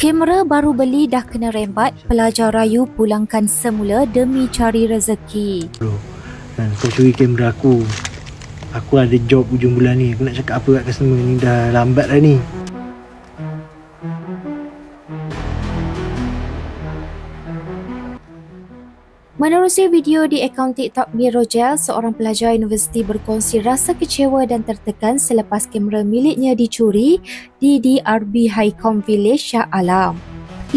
Kamera baru beli dah kena rembat, pelajar rayu pulangkan semula demi cari rezeki. Kau curi kamera aku. Aku ada job hujung bulan ni. Aku nak cakap apa kat customer ni, dah lambat dah ni. Menerusi video di akaun TikTok Mirojel, seorang pelajar universiti berkongsi rasa kecewa dan tertekan selepas kamera miliknya dicuri di DRB Highcom Village Shah Alam.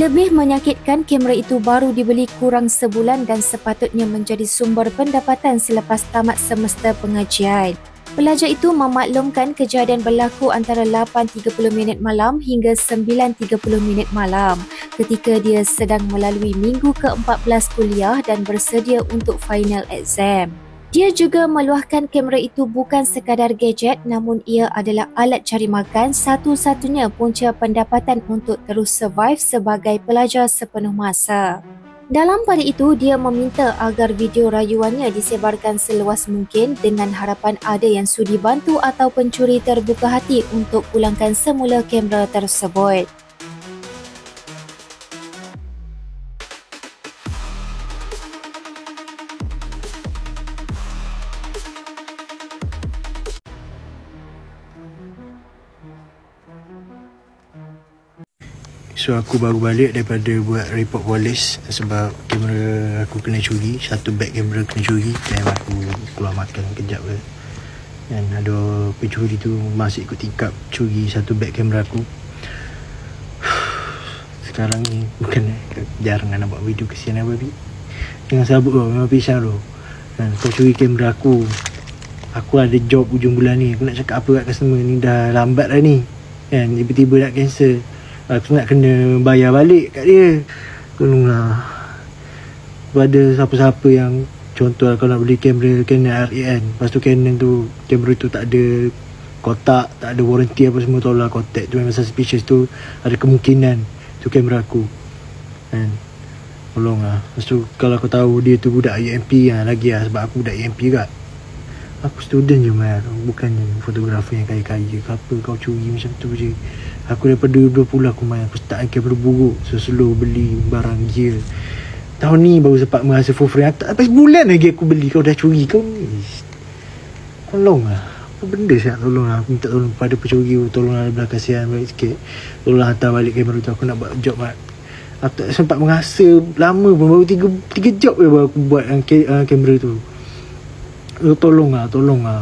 Lebih menyakitkan, kamera itu baru dibeli kurang sebulan dan sepatutnya menjadi sumber pendapatan selepas tamat semester pengajian. Pelajar itu memaklumkan kejadian berlaku antara 8.30 malam hingga 9.30 malam ketika dia sedang melalui minggu ke-14 kuliah dan bersedia untuk final exam. Dia juga meluahkan kamera itu bukan sekadar gadget, namun ia adalah alat cari makan, satu-satunya punca pendapatan untuk terus survive sebagai pelajar sepenuh masa. Dalam pada itu, dia meminta agar video rayuannya disebarkan seluas mungkin dengan harapan ada yang sudi bantu atau pencuri terbuka hati untuk pulangkan semula kamera tersebut. So aku baru balik daripada buat report polis sebab kamera aku kena curi. Satu beg kamera kena curi. Dan aku keluar makan kejap ke. Dan ada pencuri tu masih ikut tingkap curi satu beg kamera aku. Sekarang ni bukan jarang nak buat video, kesian apa babi. Jangan sabuk tau, memang pisang tu. Dan kau curi kamera aku. Aku ada job hujung bulan ni. Aku nak cakap apa kat customer ni, dah lambat dah ni. Kan tiba-tiba nak cancel. Aku nak kena bayar balik kat dia. Tolonglah. Kepada siapa-siapa yang, contoh kalau nak beli kamera Canon R8 kan, lepas tu Canon tu, kamera tu tak ada kotak, tak ada warranty apa semua, tolonglah contact tu. Memang suspicious tu, ada kemungkinan tu kamera aku kan. Tolonglah. Lepas tu kalau aku tahu dia tu budak UMP kan, lagi lah, sebab aku budak UMP juga. Aku student je man, bukannya fotografer yang kaya-kaya ke apa. Kau curi macam tu je. Aku daripada 20 aku main, aku start kamera buruk. So slow beli barang gear. Tahun ni baru sempat merasa for free. Tak sampai sebulan lagi aku beli, kau dah curi. Kau ni tolonglah. Apa benda saya tolonglah. Aku minta tolong pada pencuri. Tolonglah belah kasihan balik sikit. Tolonglah hantar balik kamera tu. Aku nak buat job mat. Aku tak sempat merasa lama pun. Baru 3 job je baru aku buat kamera tu. Tolonglah.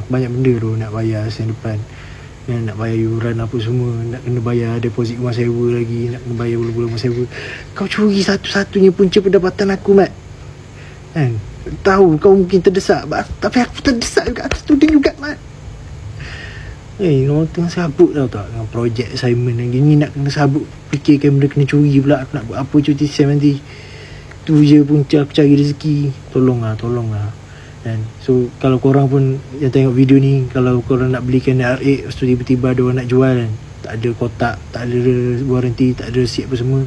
Banyak benda tu nak bayar sen depan. Nak bayar yuran apa semua, nak kena bayar deposit rumah sewa lagi, nak kena bayar bulan-bulan rumah sewa. Kau curi satu-satunya punca pendapatan aku mat kan. Tahu kau mungkin terdesak, tapi aku terdesak juga. Aku student juga mat. Orang tengah sabut tau tak, dengan projek assignment lagi ni, nak kena sabut fikir kamera kena curi pula. Aku nak buat apa cuti sem nanti. Tu je punca aku cari rezeki. Tolonglah. Dan so kalau korang pun yang tengok video ni, kalau korang nak beli Canon R8, lepas tu tiba-tiba ada orang nak jual kan, tak ada kotak, tak ada warranty, tak ada receipt apa semua,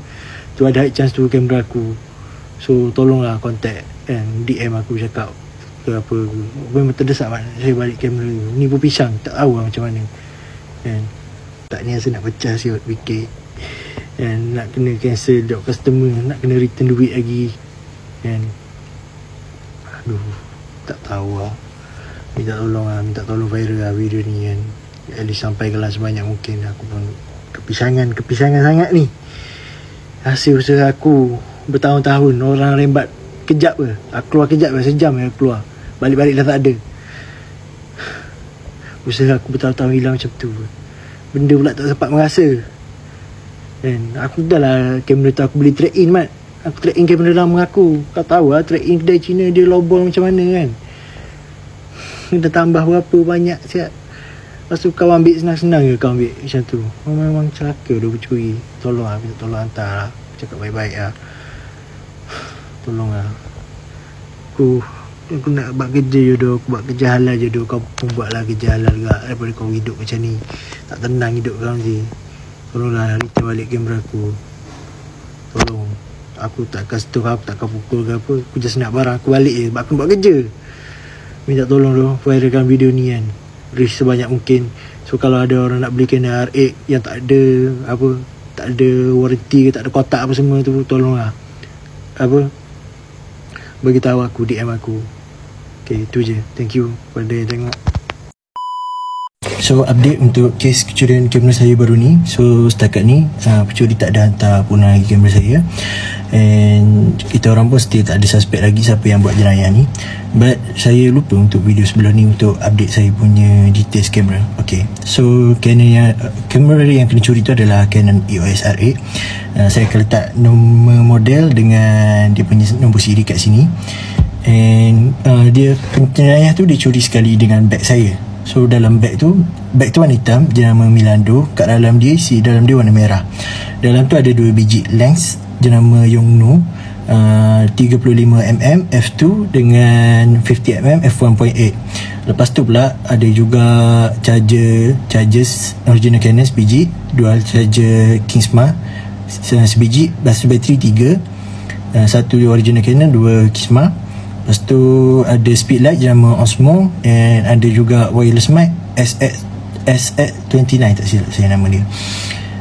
tu ada high chance tu kamera aku. So tolonglah contact kan, DM aku cakap ke apa ke. Memang terdesak kan saya balik kamera ni pun pisang, tak tahu lah macam mana kan. Tak ni rasa nak pecah siot fikir kan, nak kena cancel job customer, nak kena return duit lagi kan. Aduh, tak tahu lah. Minta tolong viral lah video ni kan. At least sampaikanlah sebanyak mungkin. Aku pun kepisangan sangat ni. Hasil usaha aku bertahun-tahun, orang rembat kejap ke. Aku keluar kejap ke, sejam aku keluar. Balik-balik dah tak ada. Usaha aku bertahun-tahun hilang macam tu. Benda pula tak sempat merasa kan. Aku dah lah kamera tu aku beli trade-in mat. Aku trade-in kamera lama aku. Kau tahu lah trade-in kedai Cina dia lobol macam mana kan. Dah tambah berapa banyak siap. Lepas tu kau ambil senang-senang ke kau ambil macam tu. Memang celaka dah pencuri. Tolong lah, minta tolong hantar lah. Cakap baik-baik lah. Tolong lah. Aku nak buat kerja je dah. Aku buat kerja halal je dah. Kau pun buat lah kerja halal juga. Daripada kau hidup macam ni, tak tenang hidup kau nanti. Tolonglah return balik kamera aku. Tolong. Aku takkan setuh, aku takkan pukul ke apa. Aku just nak barang aku balik je sebab aku buat kerja. Minta tolong tu viralkan video ni kan, reach sebanyak mungkin. So kalau ada orang nak beli Canon R8 yang tak ada tak ada warranty ke, tak ada kotak apa semua tu, tolonglah apa, bagi tahu aku, DM aku. Okay, itu je. Thank you pada yang tengok. So update untuk kes kecurian kamera saya baru ni. So setakat ni pencuri tak ada hantar pun lagi kamera saya, and kita orang pun still tak ada suspek lagi siapa yang buat jenayah ni. But saya lupa untuk video sebelum ni untuk update saya punya details kamera. Okay, so Canon kamera yang kena curi tu adalah Canon EOS R8. Saya akan letak nombor model dengan dia punya nombor siri kat sini. And dia jenayah tu dia curi sekali dengan beg saya. So dalam beg tu warna hitam, jenama Milando. Kat dalam dia, dalam dia warna merah. Dalam tu ada 2 biji lens jenama Yongnuo, 35mm f2 dengan 50mm f1.8. Lepas tu pula ada juga chargers original Canon sebiji, dual charger Kingsma sebiji, bateri 3, satu original Canon, 2 Kingsma. Lepas tu ada speed light jenama Osmo, and ada juga wireless mic SX29 tak silap saya nama dia.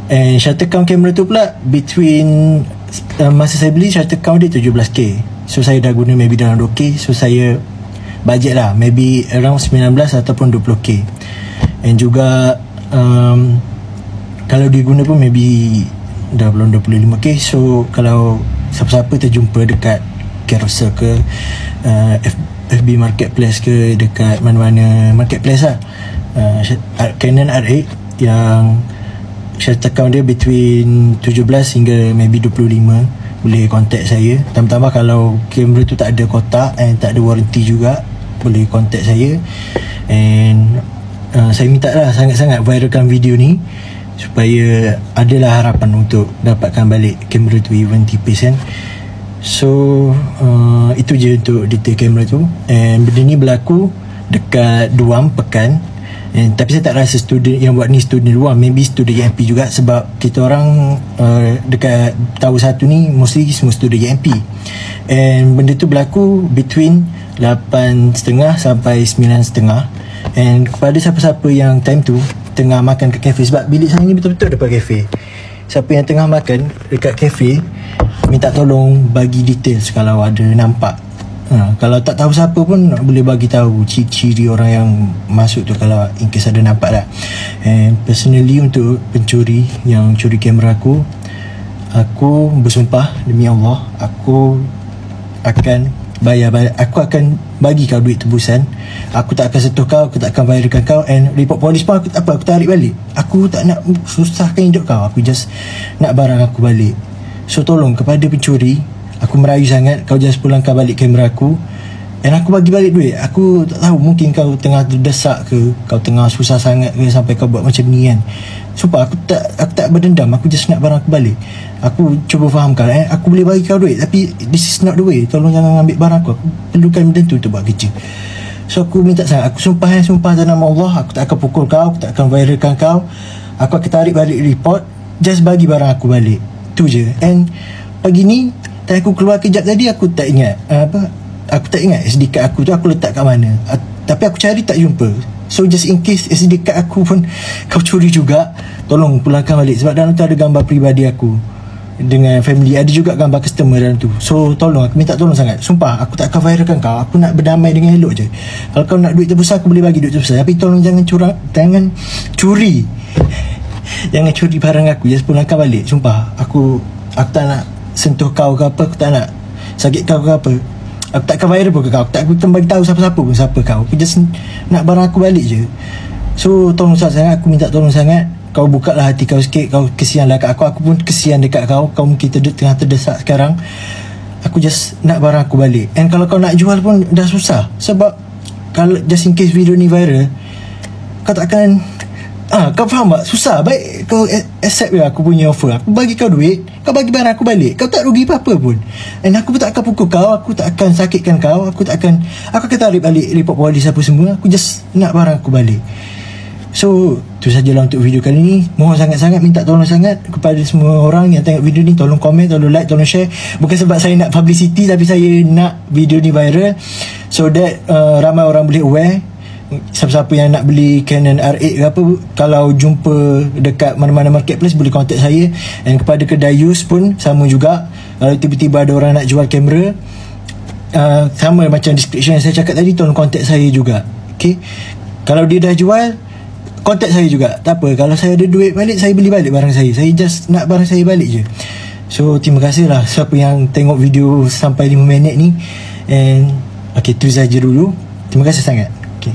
And shutter count kamera tu pula between masa saya beli shutter count dia 17k. So saya dah guna maybe dalam 2k. So saya budget lah maybe around 19 ataupun 20k. And juga kalau dia guna pun maybe dah belum 25k. So kalau siapa-siapa terjumpa dekat Carousel ke FB Marketplace ke, dekat mana-mana marketplace lah, Canon R8 yang shutter count dia between 17 hingga maybe 25, boleh contact saya. Tambah-tambah kalau kamera tu tak ada kotak and tak ada warranty juga, boleh contact saya. And saya minta lah sangat-sangat viralkan video ni supaya adalah harapan untuk dapatkan balik kamera tu even tipis kan. So itu je untuk detail kamera tu. And benda ni berlaku dekat Duam Pekan. And, tapi saya tak rasa student yang buat ni student Duam, maybe student YMP juga, sebab kita orang dekat Tower 1 ni mostly semua student YMP. And benda tu berlaku between 8.30 sampai 9.30. And kepada siapa-siapa yang time tu tengah makan kat kafe, sebab bilik saya ni betul-betul depan kafe, siapa yang tengah makan dekat kafe, minta tolong bagi details kalau ada nampak. Kalau tak tahu siapa pun boleh bagi tahu ciri-ciri orang yang masuk tu kalau in case ada nampak lah. And personally untuk pencuri yang curi kamera aku bersumpah demi Allah, aku akan bayar, aku akan bagi kau duit tebusan. Aku tak akan sentuh kau, aku tak akan bayarkan kau. And report polis pun aku tarik balik. Aku tak nak susahkan hidup kau, aku just nak barang aku balik. So tolong kepada pencuri, aku merayu sangat, kau just pulangkan balik kamera aku, and aku bagi balik duit. Aku tak tahu, mungkin kau tengah terdesak ke, kau tengah susah sangat ke sampai kau buat macam ni kan. Sumpah aku tak berdendam, aku just nak barang aku balik. Aku cuba fahamkan, aku boleh bagi kau duit, tapi this is not the way. Tolong jangan ambil barang aku perlukan benda tu untuk buat kerja. So aku minta sangat, aku sumpah atas nama Allah, aku tak akan pukul kau, aku tak akan viralkan kau, aku akan tarik balik report, just bagi barang aku balik. Tu je. And pagi ni tadi aku keluar kejap tadi, aku tak ingat aku tak ingat SD card aku tu aku letak kat mana. Tapi aku cari tak jumpa. So just in case SD card aku pun kau curi juga, tolong pulangkan balik, sebab dalam tu ada gambar peribadi aku dengan family, ada juga gambar customer dalam tu. So tolong, aku minta tolong sangat. Sumpah aku tak akan viralkan kau, aku nak berdamai dengan elok je. Kalau kau nak duit tebusan, aku boleh bagi duit tebusan, tapi tolong jangan curi jangan curi barang aku, just pulangkan balik. Sumpah aku tak nak sentuh kau ke apa, aku tak nak sakit kau ke apa, aku tak akan viral pun ke kau, aku tak akan bagi tahu siapa-siapa pun siapa kau, aku just nak barang aku balik je. So tolong sangat, aku minta tolong sangat, kau buka lah hati kau sikit, kau kesianlah kat aku pun kesian dekat kau mungkin tengah terdesak sekarang. Aku just nak barang aku balik. And kalau kau nak jual pun dah susah, sebab kalau just in case video ni viral, kau tak akan kau faham tak? Susah. Baik kau accept lah aku punya offer, aku bagi kau duit, kau bagi barang aku balik, kau tak rugi apa-apa pun. And aku pun tak akan pukul kau, aku tak akan sakitkan kau, aku akan tarik balik report polis apa semua. Aku just nak barang aku balik. So tu sajalah untuk video kali ni. Mohon sangat-sangat, minta tolong sangat kepada semua orang yang tengok video ni, tolong komen, tolong like, tolong share. Bukan sebab saya nak publicity, tapi saya nak video ni viral so that ramai orang boleh aware siapa-siapa yang nak beli Canon R8 ke apa, kalau jumpa dekat mana-mana marketplace boleh contact saya. Dan kepada kedai use pun sama juga, kalau tiba-tiba ada orang nak jual kamera, sama macam description yang saya cakap tadi, tolong contact saya juga. Okay, kalau dia dah jual, contact saya juga, tak apa. Kalau saya ada duit balik, saya beli balik barang saya. Saya just nak barang saya balik je. So terima kasih lah siapa yang tengok video sampai 5 minit ni. And okay, tu saja dulu. Terima kasih sangat. Okay.